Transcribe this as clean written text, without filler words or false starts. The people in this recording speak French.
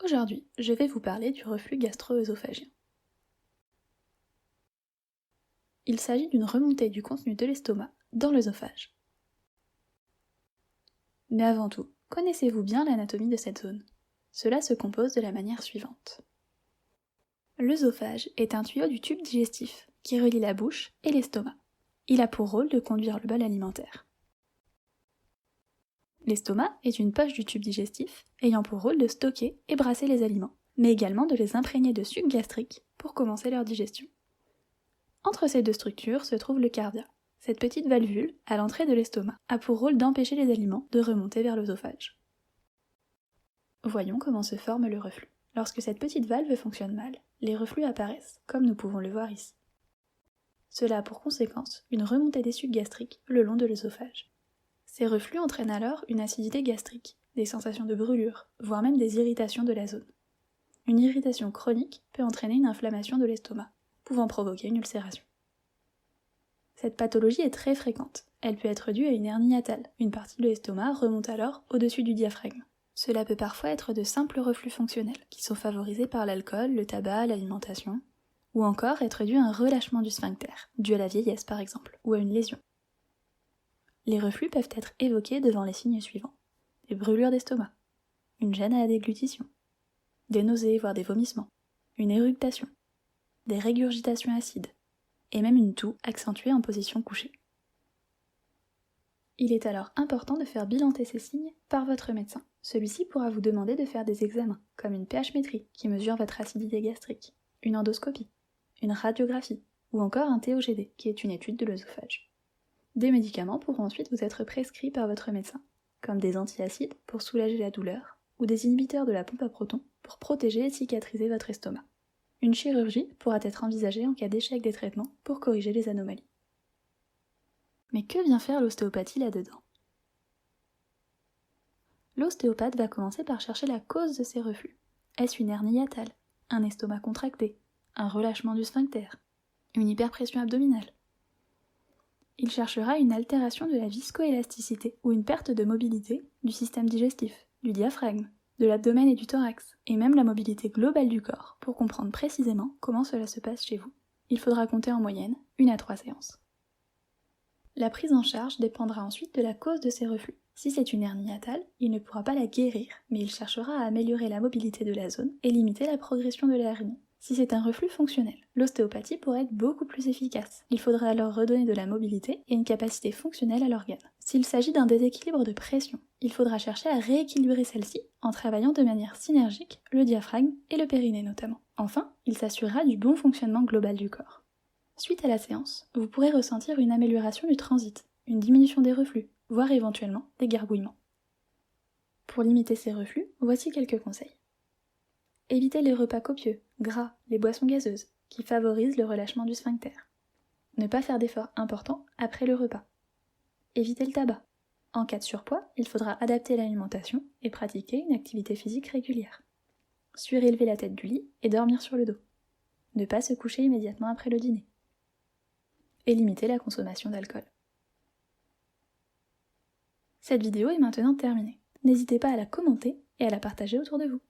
Aujourd'hui, je vais vous parler du reflux gastro-œsophagien. Il s'agit d'une remontée du contenu de l'estomac dans l'œsophage. Mais avant tout, connaissez-vous bien l'anatomie de cette zone? Cela se compose de la manière suivante. L'œsophage est un tuyau du tube digestif qui relie la bouche et l'estomac. Il a pour rôle de conduire le bol alimentaire. L'estomac est une poche du tube digestif ayant pour rôle de stocker et brasser les aliments, mais également de les imprégner de suc gastrique pour commencer leur digestion. Entre ces deux structures se trouve le cardia. Cette petite valvule, à l'entrée de l'estomac, a pour rôle d'empêcher les aliments de remonter vers l'œsophage. Voyons comment se forme le reflux. Lorsque cette petite valve fonctionne mal, les reflux apparaissent, comme nous pouvons le voir ici. Cela a pour conséquence une remontée des sucs gastriques le long de l'œsophage. Ces reflux entraînent alors une acidité gastrique, des sensations de brûlure, voire même des irritations de la zone. Une irritation chronique peut entraîner une inflammation de l'estomac, pouvant provoquer une ulcération. Cette pathologie est très fréquente. Elle peut être due à une hernie hiatale. Une partie de l'estomac remonte alors au-dessus du diaphragme. Cela peut parfois être de simples reflux fonctionnels, qui sont favorisés par l'alcool, le tabac, l'alimentation, ou encore être dû à un relâchement du sphincter, dû à la vieillesse par exemple, ou à une lésion. Les reflux peuvent être évoqués devant les signes suivants. Des brûlures d'estomac, une gêne à la déglutition, des nausées voire des vomissements, une éructation, des régurgitations acides, et même une toux accentuée en position couchée. Il est alors important de faire bilanter ces signes par votre médecin. Celui-ci pourra vous demander de faire des examens, comme une pH-métrie qui mesure votre acidité gastrique, une endoscopie, une radiographie, ou encore un TOGD qui est une étude de l'œsophage. Des médicaments pourront ensuite vous être prescrits par votre médecin, comme des antiacides pour soulager la douleur, ou des inhibiteurs de la pompe à protons pour protéger et cicatriser votre estomac. Une chirurgie pourra être envisagée en cas d'échec des traitements pour corriger les anomalies. Mais que vient faire l'ostéopathie là-dedans? L'ostéopathe va commencer par chercher la cause de ces reflux. Est-ce une hernie hiatale, un estomac contracté, un relâchement du sphincter, une hyperpression abdominale? Il cherchera une altération de la viscoélasticité ou une perte de mobilité du système digestif, du diaphragme, de l'abdomen et du thorax, et même la mobilité globale du corps, pour comprendre précisément comment cela se passe chez vous. Il faudra compter en moyenne 1 à 3 séances. La prise en charge dépendra ensuite de la cause de ces reflux. Si c'est une hernie hiatale, il ne pourra pas la guérir, mais il cherchera à améliorer la mobilité de la zone et limiter la progression de la hernie. Si c'est un reflux fonctionnel, l'ostéopathie pourrait être beaucoup plus efficace. Il faudra alors redonner de la mobilité et une capacité fonctionnelle à l'organe. S'il s'agit d'un déséquilibre de pression, il faudra chercher à rééquilibrer celle-ci en travaillant de manière synergique le diaphragme et le périnée notamment. Enfin, il s'assurera du bon fonctionnement global du corps. Suite à la séance, vous pourrez ressentir une amélioration du transit, une diminution des reflux, voire éventuellement des gargouillements. Pour limiter ces reflux, voici quelques conseils. Évitez les repas copieux, gras, les boissons gazeuses, qui favorisent le relâchement du sphincter. Ne pas faire d'efforts importants après le repas. Évitez le tabac. En cas de surpoids, il faudra adapter l'alimentation et pratiquer une activité physique régulière. Surélever la tête du lit et dormir sur le dos. Ne pas se coucher immédiatement après le dîner. Et limiter la consommation d'alcool. Cette vidéo est maintenant terminée. N'hésitez pas à la commenter et à la partager autour de vous.